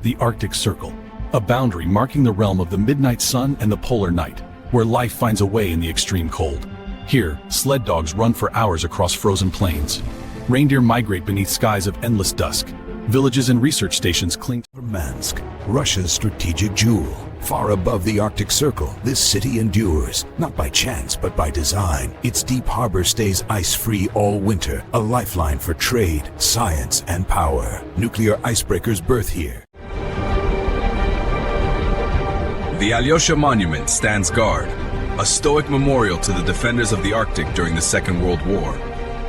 The Arctic Circle, a boundary marking the realm of the midnight sun and the polar night, where life finds a way in the extreme cold. Here, sled dogs run for hours across frozen plains. Reindeer migrate beneath skies of endless dusk. Villages and research stations cling to Murmansk, Russia's strategic jewel. Far above the Arctic Circle, this city endures, not by chance but by design. Its deep harbor stays ice-free all winter, a lifeline for trade, science, and power. Nuclear icebreakers birth here. The Alyosha Monument stands guard, a stoic memorial to the defenders of the Arctic during the Second World War.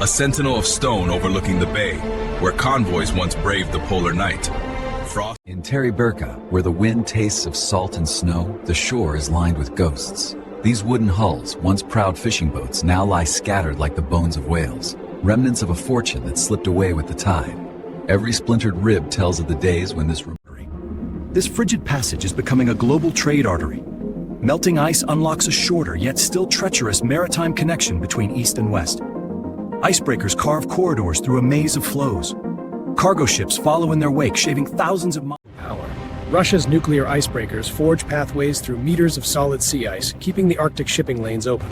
A sentinel of stone overlooking the bay, where convoys once braved the polar night. In Terryburka, where the wind tastes of salt and snow, the shore is lined with ghosts. These wooden hulls, once proud fishing boats, now lie scattered like the bones of whales, remnants of a fortune that slipped away with the tide. Every splintered rib tells of the days when This frigid passage is becoming a global trade artery. Melting ice unlocks a shorter yet still treacherous maritime connection between east and west. Icebreakers carve corridors through a maze of flows. Cargo ships follow in their wake, shaving thousands of miles. Russia's nuclear icebreakers forge pathways through meters of solid sea ice, keeping the Arctic shipping lanes open.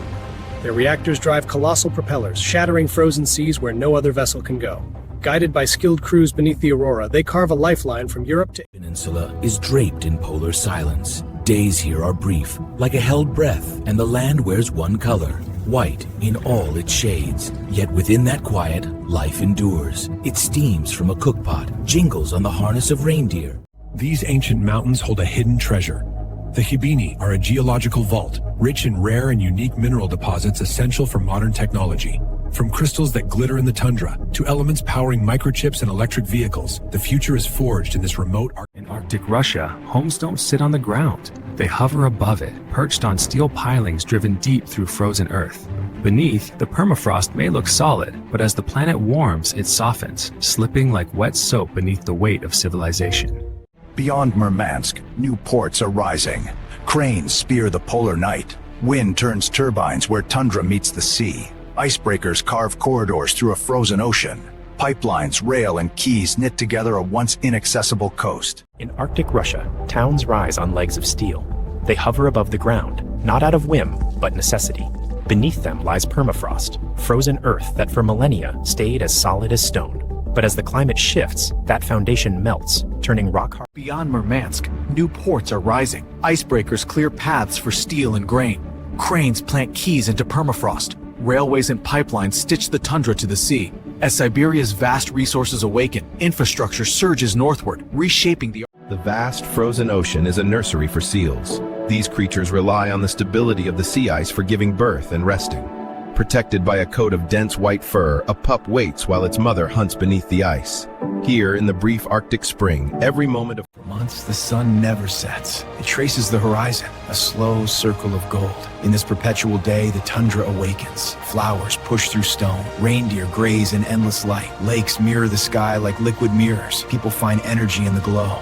Their reactors drive colossal propellers, shattering frozen seas where no other vessel can go. Guided by skilled crews beneath the Aurora, they carve a lifeline from Europe to... The peninsula is draped in polar silence. Days here are brief, like a held breath, and the land wears one color, white in all its shades. Yet within that quiet, life endures. It steams from a cookpot, jingles on the harness of reindeer. These ancient mountains hold a hidden treasure. The Hibini are a geological vault, rich in rare and unique mineral deposits essential for modern technology. From crystals that glitter in the tundra to elements powering microchips and electric vehicles, the future is forged in this remote In Arctic Russia, homes don't sit on the ground. They hover above it, perched on steel pilings driven deep through frozen earth. Beneath, the permafrost may look solid, but as the planet warms, it softens, slipping like wet soap beneath the weight of civilization. Beyond Murmansk, new ports are rising. Cranes spear the polar night. Wind turns turbines where tundra meets the sea. Icebreakers carve corridors through a frozen ocean. Pipelines, rail, and quays knit together a once inaccessible coast. In Arctic Russia, towns rise on legs of steel. They hover above the ground, not out of whim, but necessity. Beneath them lies permafrost, frozen earth that for millennia stayed as solid as stone. But as the climate shifts, that foundation melts, turning rock hard. Beyond Murmansk, new ports are rising. Icebreakers clear paths for steel and grain. Cranes plant quays into permafrost. Railways and pipelines stitch the tundra to the sea. As Siberia's vast resources awaken, infrastructure surges northward, reshaping the... The vast frozen ocean is a nursery for seals. These creatures rely on the stability of the sea ice for giving birth and resting. Protected by a coat of dense white fur, a pup waits while its mother hunts beneath the ice. Here, in the brief Arctic spring, every moment of... For months, the sun never sets. It traces the horizon, a slow circle of gold. In this perpetual day, the tundra awakens. Flowers push through stone. Reindeer graze in endless light. Lakes mirror the sky like liquid mirrors. People find energy in the glow.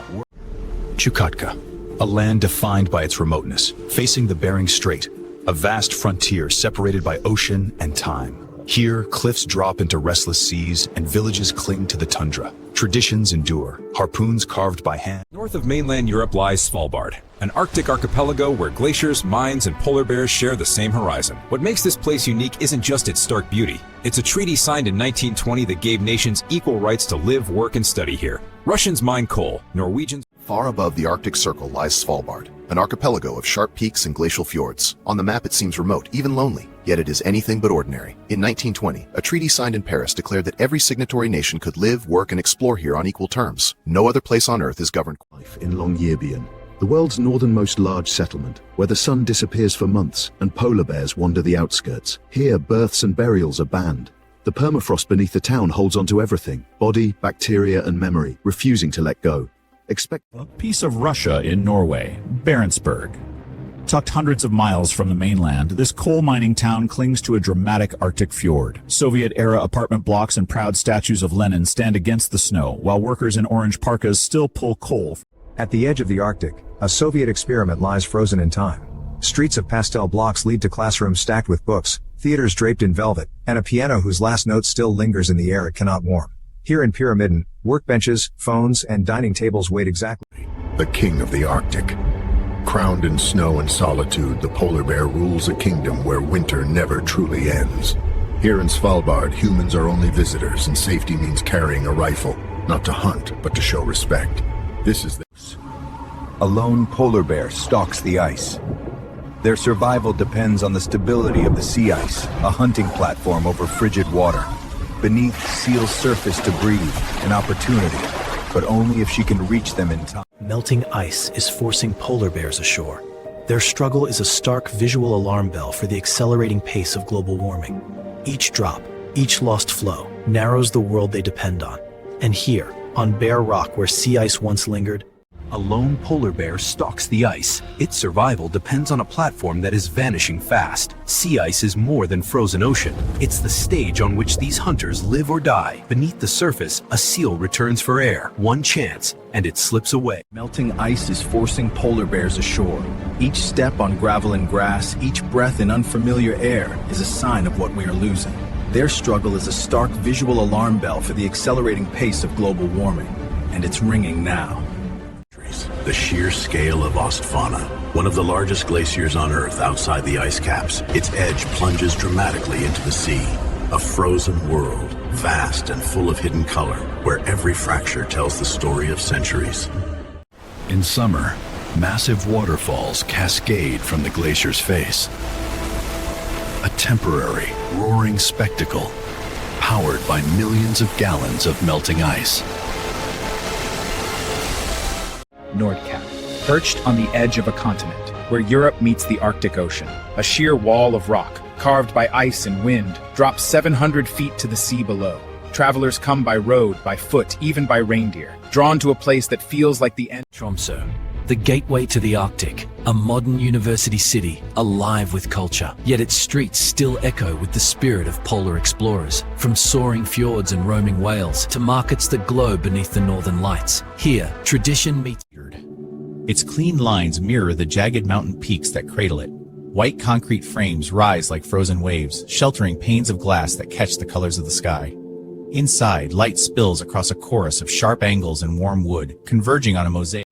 Chukotka, a land defined by its remoteness, facing the Bering Strait, a vast frontier separated by ocean and time. Here, cliffs drop into restless seas and villages cling to the tundra. Traditions endure, harpoons carved by hand. North of mainland Europe lies Svalbard, an Arctic archipelago where glaciers, mines, and polar bears share the same horizon. What makes this place unique isn't just its stark beauty. It's a treaty signed in 1920 that gave nations equal rights to live, work, and study here. Russians mine coal, Norwegians... Far above the Arctic Circle lies Svalbard, an archipelago of sharp peaks and glacial fjords. On the map it seems remote, even lonely, yet it is anything but ordinary. In 1920, a treaty signed in Paris declared that every signatory nation could live, work, and explore here on equal terms. No other place on Earth is governed. Life in Longyearbyen, the world's northernmost large settlement, where the sun disappears for months and polar bears wander the outskirts. Here, births and burials are banned. The permafrost beneath the town holds onto everything, body, bacteria, and memory, refusing to let go. A piece of Russia in Norway, Barentsburg. Tucked hundreds of miles from the mainland, this coal mining town clings to a dramatic Arctic fjord. Soviet-era apartment blocks and proud statues of Lenin stand against the snow, while workers in orange parkas still pull coal. At the edge of the Arctic, a Soviet experiment lies frozen in time. Streets of pastel blocks lead to classrooms stacked with books, theaters draped in velvet, and a piano whose last note still lingers in the air it cannot warm. Here in Pyramiden, workbenches, phones, and dining tables wait exactly. the king of the Arctic. Crowned in snow and solitude, the polar bear rules a kingdom where winter never truly ends. Here in Svalbard, humans are only visitors, and safety means carrying a rifle, not to hunt, but to show respect. This is A lone polar bear stalks the ice. Their survival depends on the stability of the sea ice, a hunting platform over frigid water. Beneath Seal's surface to breathe, an opportunity, but only if she can reach them in time. Melting ice is forcing polar bears ashore. Their struggle is a stark visual alarm bell for the accelerating pace of global warming. Each drop, each lost flow, narrows the world they depend on. And here, on bare rock where sea ice once lingered, a lone polar bear stalks the ice. Its survival depends on a platform that is vanishing fast. Sea ice is more than frozen ocean. It's the stage on which these hunters live or die. Beneath the surface, a seal returns for air. One chance, and it slips away. Melting ice is forcing polar bears ashore. Each step on gravel and grass, each breath in unfamiliar air is a sign of what we are losing. Their struggle is a stark visual alarm bell for the accelerating pace of global warming. And it's ringing now. The sheer scale of Ostfauna, one of the largest glaciers on Earth outside the ice caps. Its edge plunges dramatically into the sea. A frozen world, vast and full of hidden color, where every fracture tells the story of centuries. In summer, massive waterfalls cascade from the glacier's face. A temporary, roaring spectacle, powered by millions of gallons of melting ice. Nordkap, perched on the edge of a continent, where Europe meets the Arctic Ocean. A sheer wall of rock, carved by ice and wind, drops 700 feet to the sea below. Travelers come by road, by foot, even by reindeer, drawn to a place that feels like the end. Tromsø, the gateway to the Arctic, a modern university city, alive with culture. Yet its streets still echo with the spirit of polar explorers. From soaring fjords and roaming whales to markets that glow beneath the northern lights. Here, tradition meets... Its clean lines mirror the jagged mountain peaks that cradle it. White concrete frames rise like frozen waves, sheltering panes of glass that catch the colors of the sky. Inside, light spills across a chorus of sharp angles and warm wood, converging on a mosaic.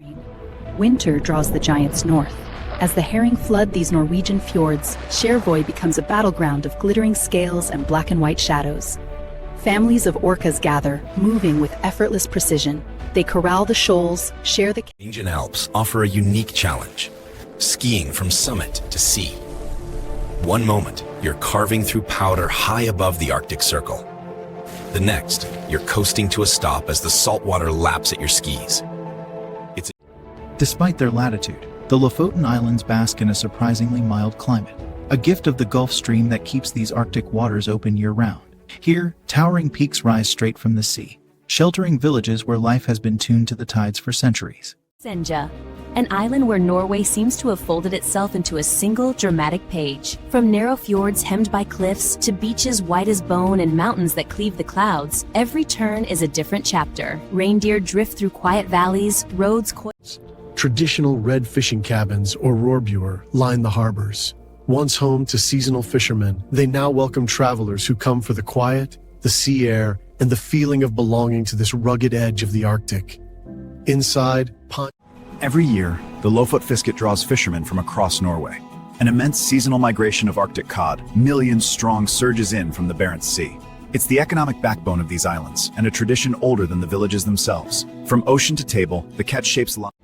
Winter draws the giants north. As the herring flood these Norwegian fjords, Skjervøy becomes a battleground of glittering scales and black and white shadows. Families of orcas gather, moving with effortless precision. They corral the shoals, share the... Norwegian Alps offer a unique challenge. Skiing from summit to sea. One moment, you're carving through powder high above the Arctic Circle. The next, you're coasting to a stop as the saltwater laps at your skis. Despite their latitude, the Lofoten Islands bask in a surprisingly mild climate, a gift of the Gulf Stream that keeps these Arctic waters open year-round. Here, towering peaks rise straight from the sea, sheltering villages where life has been tuned to the tides for centuries. Senja, an island where Norway seems to have folded itself into a single dramatic page. From narrow fjords hemmed by cliffs to beaches white as bone and mountains that cleave the clouds, every turn is a different chapter. Reindeer drift through quiet valleys, roads... Traditional red fishing cabins, or roerbuer, line the harbors. Once home to seasonal fishermen, they now welcome travelers who come for the quiet, the sea air, and the feeling of belonging to this rugged edge of the Arctic. Inside, Every year, the Lofotfisket draws fishermen from across Norway. An immense seasonal migration of Arctic cod, millions strong, surges in from the Barents Sea. It's the economic backbone of these islands, and a tradition older than the villages themselves. From ocean to table, the catch shapes life.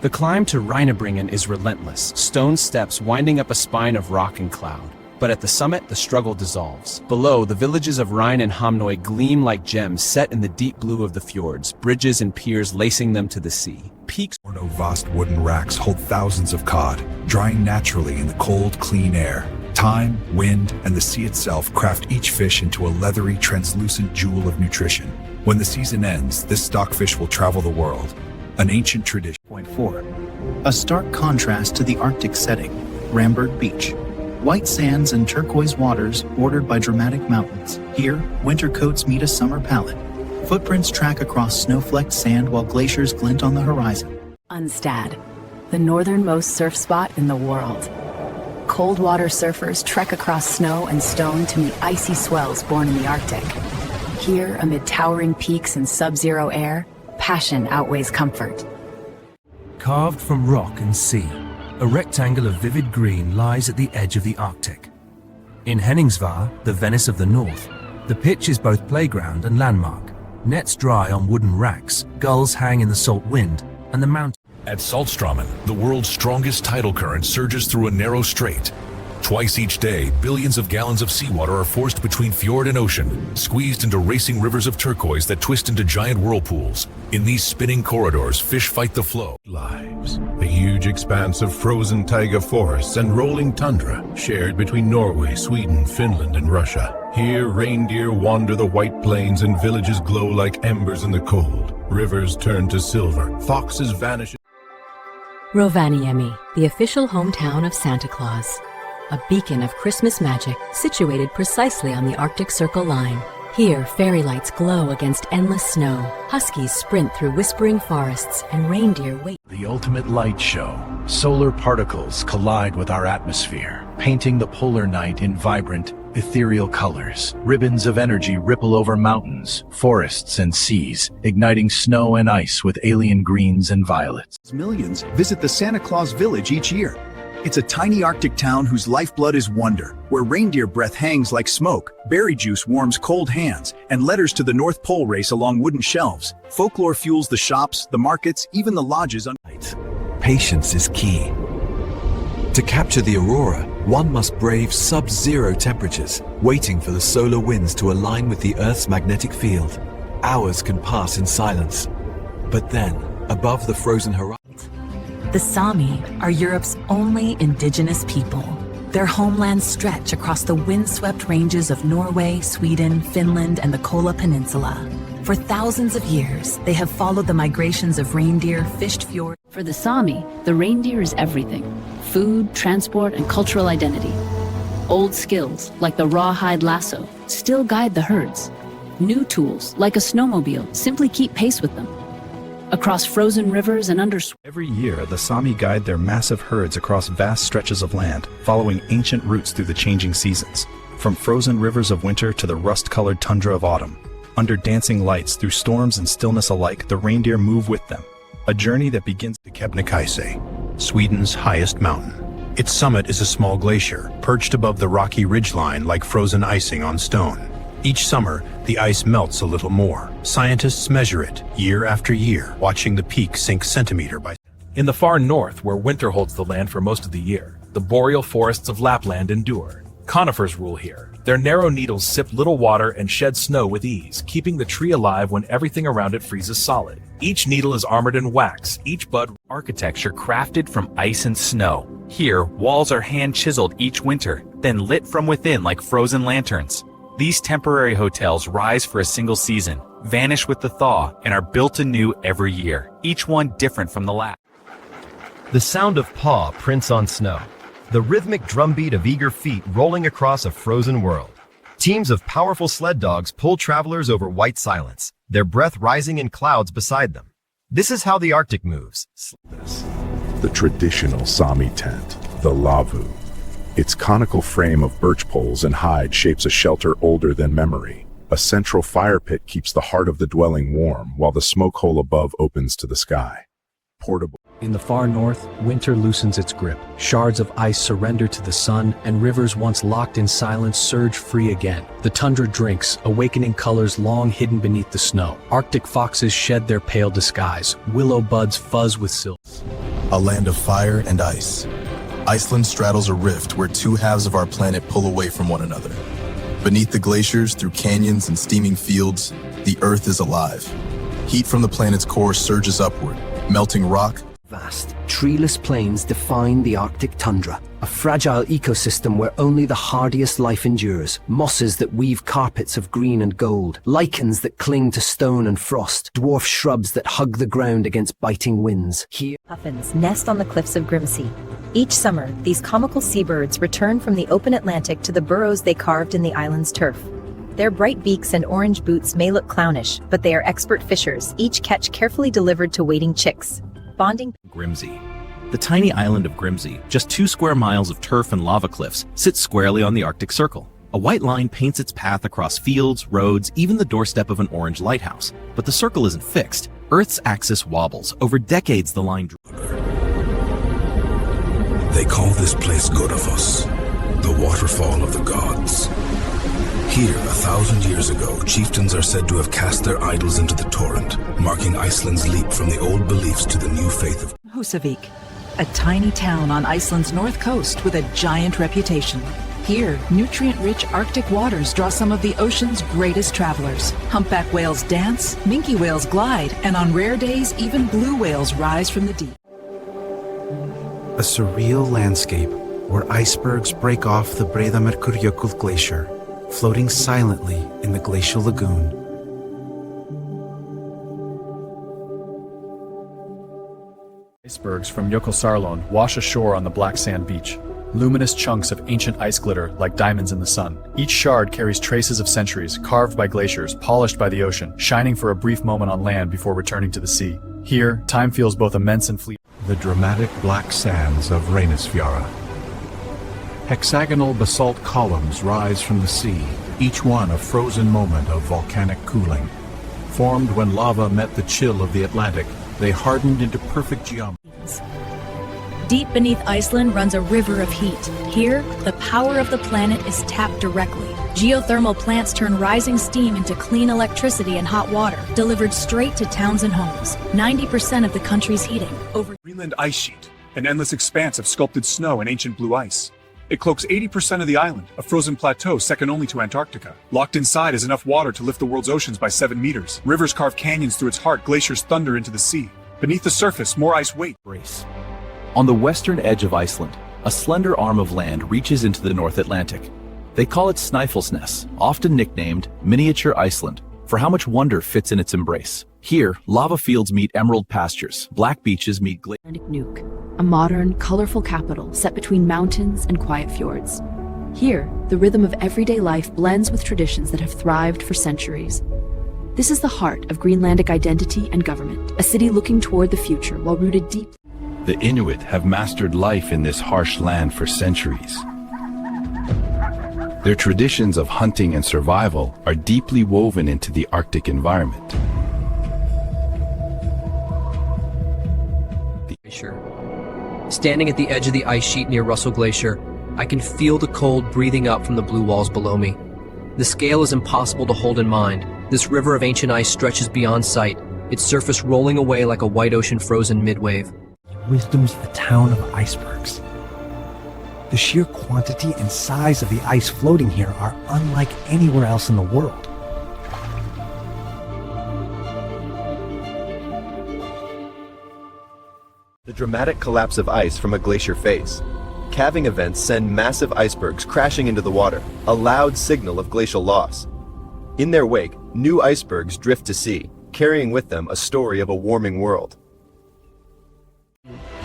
The climb to Reinebringen is relentless, stone steps winding up a spine of rock and cloud. But at the summit, the struggle dissolves. Below, the villages of Rein and Hamnøy gleam like gems set in the deep blue of the fjords, bridges and piers lacing them to the sea. Peaks... Vast wooden racks hold thousands of cod, drying naturally in the cold, clean air. Time, wind, and the sea itself craft each fish into a leathery, translucent jewel of nutrition. When the season ends, this stockfish will travel the world. An ancient tradition. Point 4. A stark contrast to the Arctic setting, Ramberg Beach. White sands and turquoise waters bordered by dramatic mountains. Here, winter coats meet a summer palette. Footprints track across snow-flecked sand while glaciers glint on the horizon. Unstad, the northernmost surf spot in the world. Cold water surfers trek across snow and stone to meet icy swells born in the Arctic. Here, amid towering peaks and sub-zero air, passion outweighs comfort. carved from rock and sea, a rectangle of vivid green lies at the edge of the Arctic. In Henningsvær, the Venice of the North, the pitch is both playground and landmark. Nets dry on wooden racks, gulls hang in the salt wind, and the mountain. At Saltstraumen, the world's strongest tidal current surges through a narrow strait. Twice each day, billions of gallons of seawater are forced between fjord and ocean, squeezed into racing rivers of turquoise that twist into giant whirlpools. In these spinning corridors, fish fight the flow. Lives. A huge expanse of frozen taiga forests and rolling tundra, shared between Norway, Sweden, Finland, and Russia. Here, reindeer wander the white plains and villages glow like embers in the cold. Rivers turn to silver, foxes vanish. Rovaniemi, the official hometown of Santa Claus. A beacon of Christmas magic situated precisely on the Arctic Circle line. Here, fairy lights glow against endless snow. Huskies sprint through whispering forests and reindeer wait. The ultimate light show. Solar particles collide with our atmosphere, painting the polar night in vibrant, ethereal colors. Ribbons of energy ripple over mountains, forests, and seas, igniting snow and ice with alien greens and violets. Millions visit the Santa Claus Village each year. It's a tiny Arctic town whose lifeblood is wonder, where reindeer breath hangs like smoke, berry juice warms cold hands, and letters to the North Pole race along wooden shelves. Folklore fuels the shops, the markets, even the lodges. Patience is key. To capture the aurora, one must brave sub-zero temperatures, waiting for the solar winds to align with the Earth's magnetic field. Hours can pass in silence. But then, above the frozen horizon, The Sami are Europe's only indigenous people. Their homelands stretch across the windswept ranges of Norway, Sweden, Finland, and the Kola Peninsula. For thousands of years, they have followed the migrations of reindeer, fished fjords. For the Sami, the reindeer is everything: food, transport, and cultural identity. Old skills, like the rawhide lasso, still guide the herds. New tools, like a snowmobile, simply keep pace with them. Across frozen rivers and under... Every year, the Sami guide their massive herds across vast stretches of land, following ancient routes through the changing seasons. From frozen rivers of winter to the rust-colored tundra of autumn. Under dancing lights, through storms and stillness alike, the reindeer move with them. A journey that begins... The Kebnekaise, Sweden's highest mountain. Its summit is a small glacier, perched above the rocky ridgeline like frozen icing on stone. Each summer, the ice melts a little more. Scientists measure it, year after year, watching the peak sink centimeter by... In the far north, where winter holds the land for most of the year, the boreal forests of Lapland endure. Conifers rule here. Their narrow needles sip little water and shed snow with ease, keeping the tree alive when everything around it freezes solid. Each needle is armored in wax, each bud... Architecture crafted from ice and snow. Here, walls are hand-chiseled each winter, then lit from within like frozen lanterns. These temporary hotels rise for a single season, vanish with the thaw, and are built anew every year, each one different from the last. The sound of paw prints on snow. The rhythmic drumbeat of eager feet rolling across a frozen world. Teams of powerful sled dogs pull travelers over white silence, their breath rising in clouds beside them. This is how the Arctic moves. The traditional Sami tent, the lavu. Its conical frame of birch poles and hide shapes a shelter older than memory. A central fire pit keeps the heart of the dwelling warm, while the smoke hole above opens to the sky. Portable. In the far north, winter loosens its grip. Shards of ice surrender to the sun, and rivers once locked in silence surge free again. The tundra drinks, awakening colors long hidden beneath the snow. Arctic foxes shed their pale disguise. Willow buds fuzz with silk. A land of fire and ice. Iceland straddles a rift where two halves of our planet pull away from one another. Beneath the glaciers, through canyons and steaming fields, the Earth is alive. Heat from the planet's core surges upward, melting rock. Vast, treeless plains define the Arctic tundra, a fragile ecosystem where only the hardiest life endures. Mosses that weave carpets of green and gold, lichens that cling to stone and frost, dwarf shrubs that hug the ground against biting winds. Here, puffins nest on the cliffs of Grimsey. Each summer, these comical seabirds return from the open Atlantic to the burrows they carved in the island's turf. Their bright beaks and orange boots may look clownish, but they are expert fishers, each catch carefully delivered to waiting chicks. Bonding. Grimsey. The tiny island of Grimsey, just 2 square miles of turf and lava cliffs, sits squarely on the Arctic Circle. A white line paints its path across fields, roads, even the doorstep of an orange lighthouse. But the circle isn't fixed. Earth's axis wobbles. Over decades, the line... They call this place Godafos, the waterfall of the gods. Here, 1,000 years ago, chieftains are said to have cast their idols into the torrent, marking Iceland's leap from the old beliefs to the new faith of Húsavík, a tiny town on Iceland's north coast with a giant reputation. Here, nutrient-rich Arctic waters draw some of the ocean's greatest travelers. Humpback whales dance, minke whales glide, and on rare days, even blue whales rise from the deep. A surreal landscape where icebergs break off the Breiðamerkurjökull Glacier, floating silently in the glacial lagoon. Icebergs from Jökulsárlón wash ashore on the black sand beach. Luminous chunks of ancient ice glitter like diamonds in the sun. Each shard carries traces of centuries, carved by glaciers, polished by the ocean, shining for a brief moment on land before returning to the sea. Here, time feels both immense and fleeting. The dramatic black sands of Reynisfjara. Hexagonal basalt columns rise from the sea, each one a frozen moment of volcanic cooling. Formed when lava met the chill of the Atlantic, they hardened into perfect geometry. Deep beneath Iceland runs a river of heat. Here, the power of the planet is tapped directly. Geothermal plants turn rising steam into clean electricity and hot water, delivered straight to towns and homes. 90% of the country's heating. Over Greenland ice sheet, an endless expanse of sculpted snow and ancient blue ice. It cloaks 80% of the island, a frozen plateau second only to Antarctica. Locked inside is enough water to lift the world's oceans by 7 meters. Rivers carve canyons through its heart, glaciers thunder into the sea. Beneath the surface, more ice waits. On the western edge of Iceland, a slender arm of land reaches into the North Atlantic. They call it Snæfellsnes, often nicknamed Miniature Iceland, for how much wonder fits in its embrace. Here, lava fields meet emerald pastures, black beaches meet Nuuk, a modern, colorful capital set between mountains and quiet fjords. Here, the rhythm of everyday life blends with traditions that have thrived for centuries. This is the heart of Greenlandic identity and government, a city looking toward the future while rooted deep. The Inuit have mastered life in this harsh land for centuries. Their traditions of hunting and survival are deeply woven into the Arctic environment. Standing at the edge of the ice sheet near Russell Glacier, I can feel the cold breathing up from the blue walls below me. The scale is impossible to hold in mind. This river of ancient ice stretches beyond sight, its surface rolling away like a white ocean frozen mid-wave. Wisdom's a town of icebergs. The sheer quantity and size of the ice floating here are unlike anywhere else in the world. The dramatic collapse of ice from a glacier face. Calving events send massive icebergs crashing into the water, a loud signal of glacial loss. In their wake, new icebergs drift to sea, carrying with them a story of a warming world.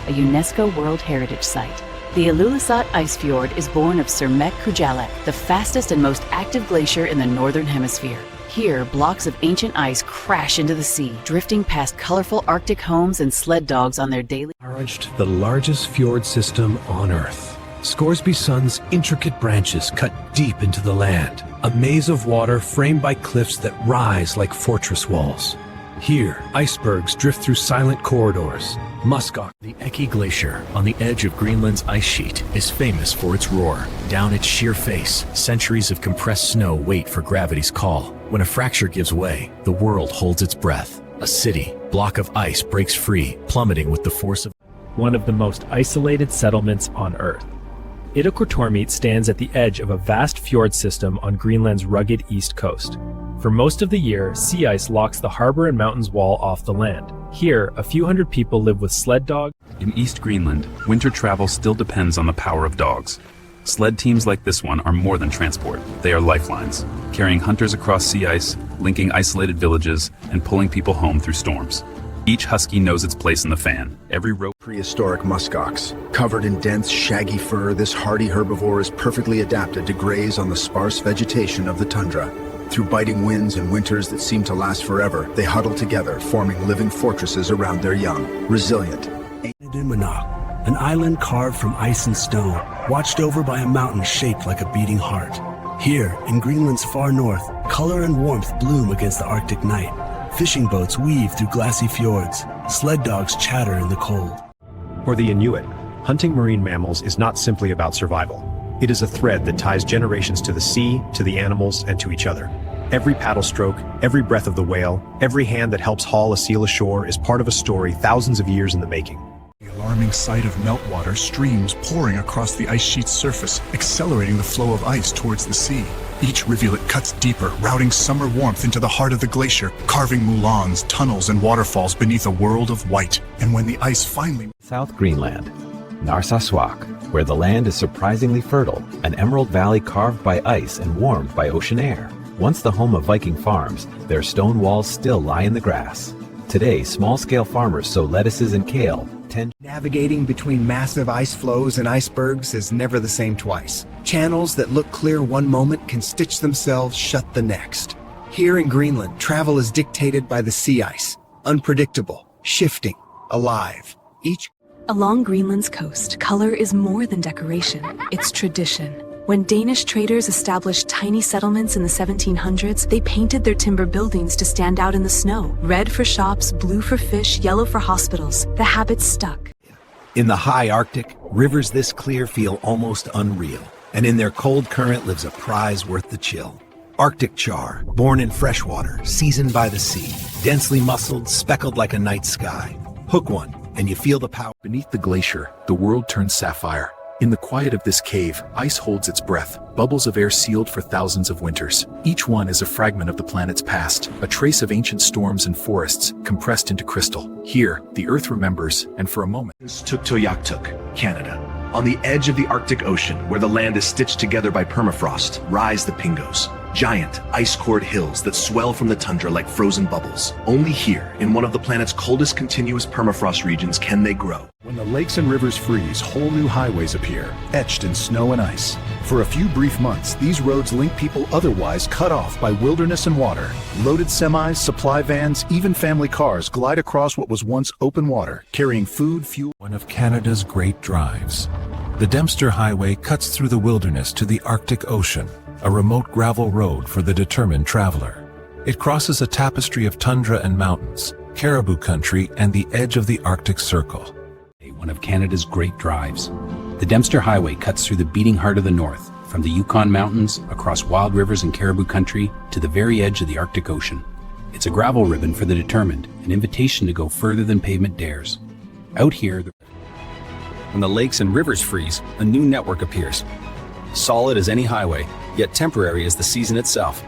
A UNESCO World Heritage Site. The Ilulissat Ice Fjord is born of Sirmek Kujalek, the fastest and most active glacier in the Northern Hemisphere. Here, blocks of ancient ice crash into the sea, drifting past colorful Arctic homes and sled dogs on their daily... The largest fjord system on Earth. Scoresby Sund's intricate branches cut deep into the land, a maze of water framed by cliffs that rise like fortress walls. Here, icebergs drift through silent corridors. Muskox, the Eki Glacier on the edge of Greenland's ice sheet, is famous for its roar. Down its sheer face, centuries of compressed snow wait for gravity's call. When a fracture gives way, the world holds its breath. A city, block of ice breaks free, plummeting with the force of... One of the most isolated settlements on Earth. Ittoqqortoormiit stands at the edge of a vast fjord system on Greenland's rugged east coast. For most of the year, sea ice locks the harbor and mountains wall off the land. Here, a few hundred people live with sled dogs. In East Greenland, winter travel still depends on the power of dogs. Sled teams like this one are more than transport. They are lifelines, carrying hunters across sea ice, linking isolated villages, and pulling people home through storms. Each husky knows its place in the fan. Every rope... Prehistoric muskox. Covered in dense, shaggy fur, this hardy herbivore is perfectly adapted to graze on the sparse vegetation of the tundra. Through biting winds and winters that seem to last forever, they huddle together, forming living fortresses around their young. Resilient. An island carved from ice and stone, watched over by a mountain shaped like a beating heart. Here, in Greenland's far north, color and warmth bloom against the Arctic night. Fishing boats weave through glassy fjords. Sled dogs chatter in the cold. For the Inuit, Hunting marine mammals is not simply about survival. It is a thread that ties generations to the sea, to the animals, and to each other. Every paddle stroke, every breath of the whale, every hand that helps haul a seal ashore is part of a story thousands of years in the making. The alarming sight of meltwater streams pouring across the ice sheet's surface, accelerating the flow of ice towards the sea. Each rivulet cuts deeper, routing summer warmth into the heart of the glacier, carving moulins, tunnels, and waterfalls beneath a world of white. And when the ice finally... South Greenland, Narsarsuaq, where the land is surprisingly fertile, an emerald valley carved by ice and warmed by ocean air. Once the home of Viking farms, their stone walls still lie in the grass. Today, small-scale farmers sow lettuces and kale. Navigating between massive ice floes and icebergs is never the same twice. Channels that look clear one moment can stitch themselves shut the next. Here in Greenland, travel is dictated by the sea ice. Unpredictable, shifting, alive. Along Greenland's coast, color is more than decoration, it's tradition. When Danish traders established tiny settlements in the 1700s, they painted their timber buildings to stand out in the snow. Red for shops, blue for fish, yellow for hospitals. The habit stuck. In the high Arctic, rivers this clear feel almost unreal, and in their cold current lives a prize worth the chill. Arctic char, born in freshwater, seasoned by the sea, densely muscled, speckled like a night sky. Hook one, and you feel the power. Beneath the glacier, the world turns sapphire. In the quiet of this cave, ice holds its breath, bubbles of air sealed for thousands of winters. Each one is a fragment of the planet's past, a trace of ancient storms and forests compressed into crystal. Here, the Earth remembers, and for a moment... Tuktoyaktuk, Canada. On the edge of the Arctic Ocean, where the land is stitched together by permafrost, rise the Pingos. Giant, ice-cored hills that swell from the tundra like frozen bubbles. Only here, in one of the planet's coldest continuous permafrost regions, can they grow. When the lakes and rivers freeze, whole new highways appear, etched in snow and ice. For a few brief months, these roads link people otherwise cut off by wilderness and water. Loaded semis, supply vans, even family cars glide across what was once open water, carrying food, fuel. One of Canada's great drives. The Dempster Highway cuts through the wilderness to the Arctic Ocean, a remote gravel road for the determined traveler. It crosses a tapestry of tundra and mountains, caribou country, and the edge of the Arctic Circle. One of Canada's great drives. The Dempster Highway cuts through the beating heart of the North, from the Yukon Mountains, across wild rivers and caribou country, to the very edge of the Arctic Ocean. It's a gravel ribbon for the determined, an invitation to go further than pavement dares. Out here, when the lakes and rivers freeze, a new network appears. Solid as any highway, yet temporary as the season itself.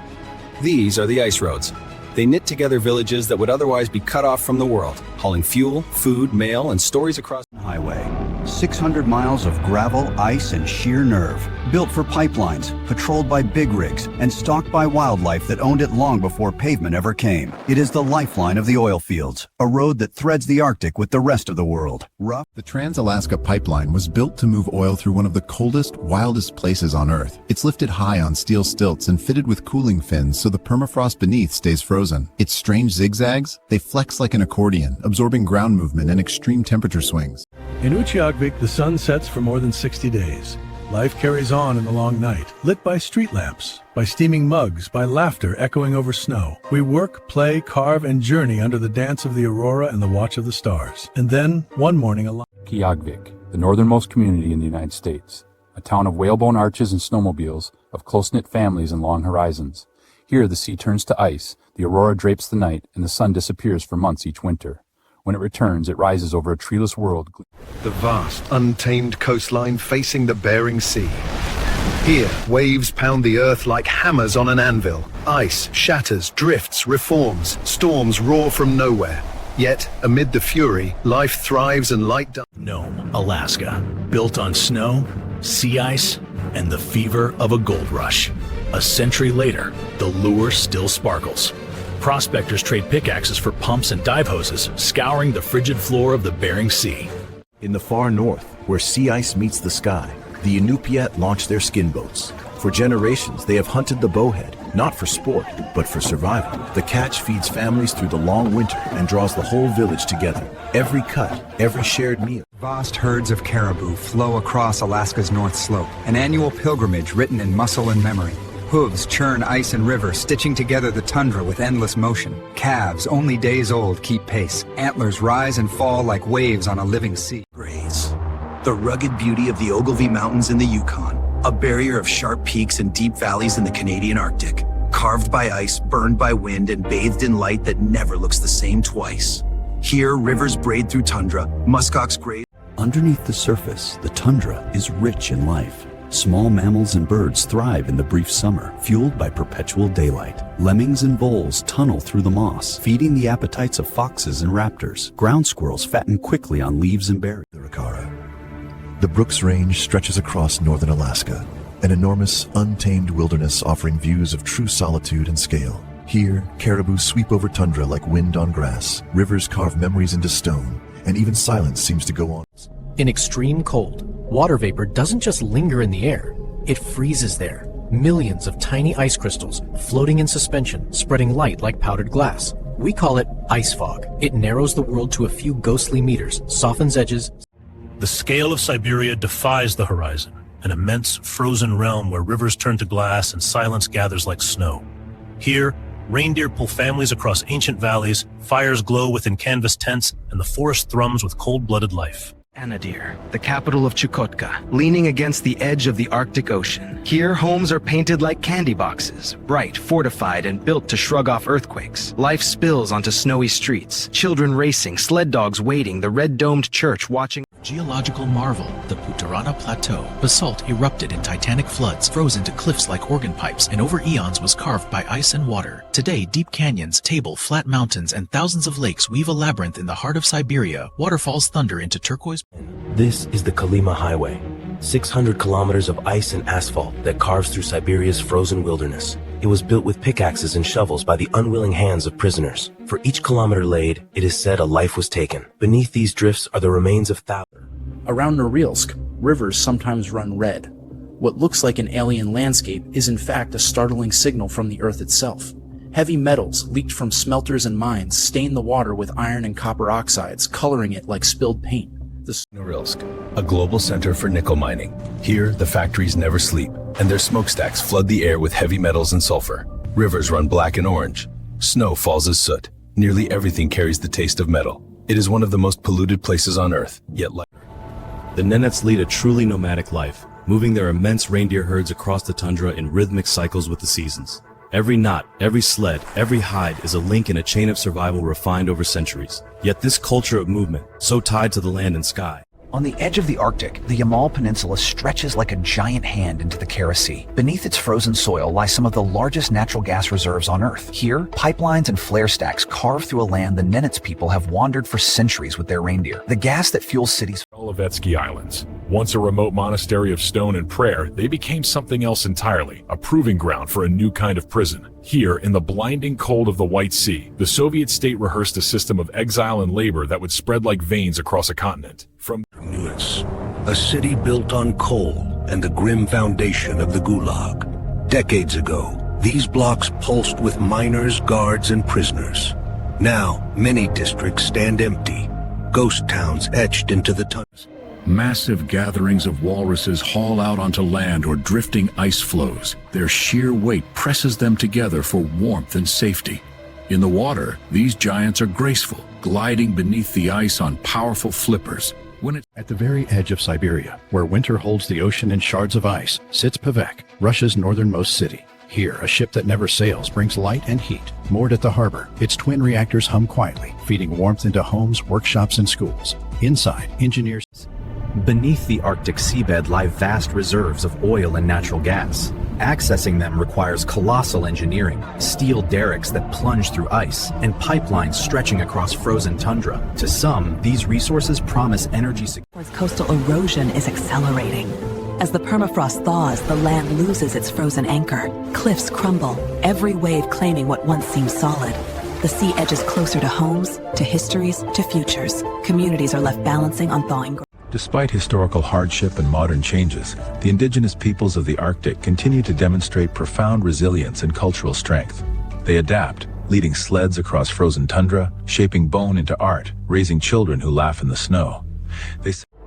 These are the ice roads. They knit together villages that would otherwise be cut off from the world, hauling fuel, food, mail, and stories across the highway. 600 miles of gravel, ice, and sheer nerve. Built for pipelines, patrolled by big rigs, and stalked by wildlife that owned it long before pavement ever came. It is the lifeline of the oil fields, a road that threads the Arctic with the rest of the world. The Trans-Alaska Pipeline was built to move oil through one of the coldest, wildest places on Earth. It's lifted high on steel stilts and fitted with cooling fins so the permafrost beneath stays frozen. Its strange zigzags, they flex like an accordion, absorbing ground movement and extreme temperature swings. In Utqiagvik, the sun sets for more than 60 days. Life carries on in the long night, lit by street lamps, by steaming mugs, by laughter echoing over snow. We work, play, carve, and journey under the dance of the aurora and the watch of the stars. And then, one morning, Utqiagvik, the northernmost community in the United States, a town of whalebone arches and snowmobiles, of close-knit families and long horizons. Here the sea turns to ice, the aurora drapes the night, and the sun disappears for months each winter. When it returns, it rises over a treeless world. The vast, untamed coastline facing the Bering Sea. Here, waves pound the earth like hammers on an anvil. Ice shatters, drifts, reforms, storms roar from nowhere. Yet, amid the fury, life thrives and light does. Nome, Alaska, built on snow, sea ice, and the fever of a gold rush. A century later, the lure still sparkles. Prospectors trade pickaxes for pumps and dive hoses, scouring the frigid floor of the Bering Sea. In the far north, where sea ice meets the sky, the Inupiat launched their skin boats. For generations, they have hunted the bowhead, not for sport, but for survival. The catch feeds families through the long winter and draws the whole village together. Every cut, every shared meal. Vast herds of caribou flow across Alaska's North Slope, an annual pilgrimage written in muscle and memory. Hooves churn ice and river, stitching together the tundra with endless motion. Calves, only days old, keep pace. Antlers rise and fall like waves on a living sea. Graze. The rugged beauty of the Ogilvy Mountains in the Yukon, a barrier of sharp peaks and deep valleys in the Canadian Arctic, carved by ice, burned by wind, and bathed in light that never looks the same twice. Here, rivers braid through tundra, muskox graze. Underneath the surface, the tundra is rich in life. Small mammals and birds thrive in the brief summer, fueled by perpetual daylight. Lemmings and voles tunnel through the moss, feeding the appetites of foxes and raptors. Ground squirrels fatten quickly on leaves and berries. The Brooks Range stretches across northern Alaska, an enormous, untamed wilderness offering views of true solitude and scale. Here, caribou sweep over tundra like wind on grass, rivers carve memories into stone, and even silence seems to go on. In extreme cold, water vapor doesn't just linger in the air, it freezes there. Millions of tiny ice crystals floating in suspension, spreading light like powdered glass. We call it ice fog. It narrows the world to a few ghostly meters, softens edges. The scale of Siberia defies the horizon, an immense frozen realm where rivers turn to glass and silence gathers like snow. Here, reindeer pull families across ancient valleys, fires glow within canvas tents, and the forest thrums with cold-blooded life. Anadyr, the capital of Chukotka, leaning against the edge of the Arctic Ocean. Here, homes are painted like candy boxes, bright, fortified, and built to shrug off earthquakes. Life spills onto snowy streets, children racing, sled dogs waiting, the red-domed church watching. Geological marvel, the Putarana Plateau. Basalt erupted in titanic floods, froze into cliffs like organ pipes, and over eons was carved by ice and water. Today, deep canyons, table, flat mountains, and thousands of lakes weave a labyrinth in the heart of Siberia. Waterfalls thunder into turquoise. This is the Kolyma Highway, 600 kilometers of ice and asphalt that carves through Siberia's frozen wilderness. It was built with pickaxes and shovels by the unwilling hands of prisoners. For each kilometer laid, it is said a life was taken. Beneath these drifts are the remains of thousands. Around Norilsk, rivers sometimes run red. What looks like an alien landscape is in fact a startling signal from the Earth itself. Heavy metals leaked from smelters and mines stain the water with iron and copper oxides, coloring it like spilled paint. Norilsk, a global center for nickel mining. Here, the factories never sleep, and their smokestacks flood the air with heavy metals and sulfur. Rivers run black and orange. Snow falls as soot. Nearly everything carries the taste of metal. It is one of the most polluted places on Earth, yet life. The Nenets lead a truly nomadic life, moving their immense reindeer herds across the tundra in rhythmic cycles with the seasons. Every knot, every sled, every hide is a link in a chain of survival refined over centuries. Yet this culture of movement, so tied to the land and sky. On the edge of the Arctic, the Yamal Peninsula stretches like a giant hand into the Kara Sea. Beneath its frozen soil lie some of the largest natural gas reserves on Earth. Here, pipelines and flare stacks carve through a land the Nenets people have wandered for centuries with their reindeer. The gas that fuels cities. Olovetsky Islands. Once a remote monastery of stone and prayer, they became something else entirely, a proving ground for a new kind of prison. Here, in the blinding cold of the White Sea, the Soviet state rehearsed a system of exile and labor that would spread like veins across a continent. From Nuits, a city built on coal and the grim foundation of the Gulag. Decades ago, these blocks pulsed with miners, guards, and prisoners. Now, many districts stand empty, ghost towns etched into the tundra. Massive gatherings of walruses haul out onto land or drifting ice floes. Their sheer weight presses them together for warmth and safety. In the water, these giants are graceful, gliding beneath the ice on powerful flippers. At the very edge of Siberia, where winter holds the ocean in shards of ice, sits Pevek, Russia's northernmost city. Here, a ship that never sails brings light and heat. Moored at the harbor, its twin reactors hum quietly, feeding warmth into homes, workshops, and schools. Inside, engineers. Beneath the Arctic seabed lie vast reserves of oil and natural gas. Accessing them requires colossal engineering, steel derricks that plunge through ice, and pipelines stretching across frozen tundra. To some, these resources promise energy security. Coastal erosion is accelerating. As the permafrost thaws, the land loses its frozen anchor. Cliffs crumble, every wave claiming what once seemed solid. The sea edges closer to homes, to histories, to futures. Communities are left balancing on thawing ground. Despite historical hardship and modern changes, the indigenous peoples of the Arctic continue to demonstrate profound resilience and cultural strength. They adapt, leading sleds across frozen tundra, shaping bone into art, raising children who laugh in the snow.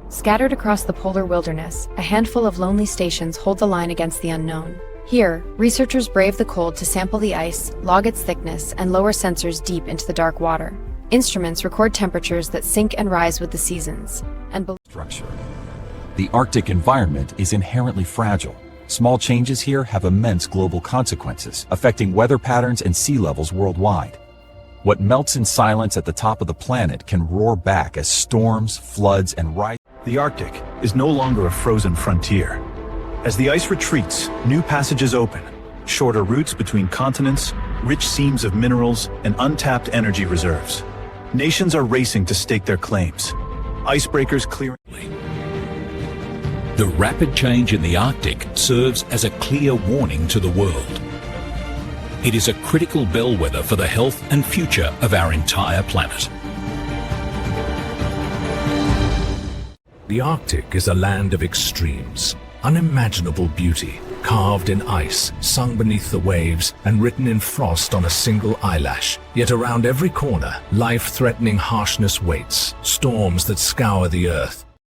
Scattered across the polar wilderness, a handful of lonely stations hold the line against the unknown. Here, researchers brave the cold to sample the ice, log its thickness, and lower sensors deep into the dark water. Instruments record temperatures that sink and rise with the seasons, and structure. The Arctic environment is inherently fragile. Small changes here have immense global consequences, affecting weather patterns and sea levels worldwide. What melts in silence at the top of the planet can roar back as storms, floods, and rise. The Arctic is no longer a frozen frontier. As the ice retreats, new passages open, shorter routes between continents, rich seams of minerals, and untapped energy reserves. Nations are racing to stake their claims. Icebreakers clearing. The rapid change in the Arctic serves as a clear warning to the world. It is a critical bellwether for the health and future of our entire planet. The Arctic is a land of extremes, unimaginable beauty, carved in ice, sung beneath the waves, and written in frost on a single eyelash. Yet around every corner, life-threatening harshness waits, storms that scour the earth,